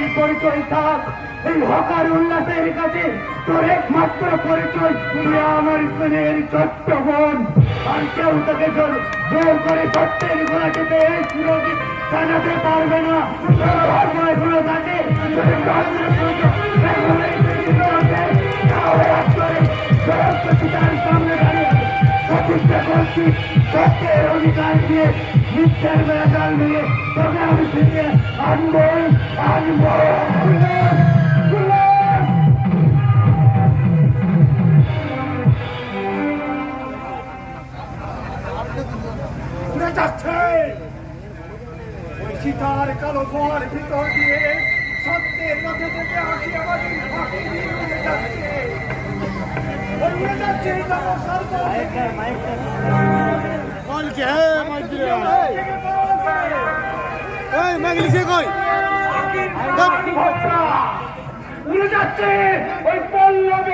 জাতির পরিচয় থাক, এই হকার উল্লাসের কাছে তোর একমাত্র পরিচয় তুই আমার স্থানের ছোট্ট বোন। আর কেউ তোকে জোর করে সত্যের গোলা খেতে এই সুরক্ষিত জানাতে পারবে না। ধর্ম এগুলো থাকে সামনে দাঁড়িয়ে প্রতিষ্ঠা করছি সত্যের অধিকার দিয়ে মিথ্যার বেলা জাল দিয়ে তোকে আমি ফিরিয়ে আনবই আনব। যাচ্ছে ওই সীতার কালো ধোয়ার ভিতর দিয়ে সত্যের পথে থেকে হাসি আমাদের ফাঁকি দিয়ে উড়ে যাচ্ছে। উড়ে যাচ্ছে উড়ে যাচ্ছে ওই পল্লবে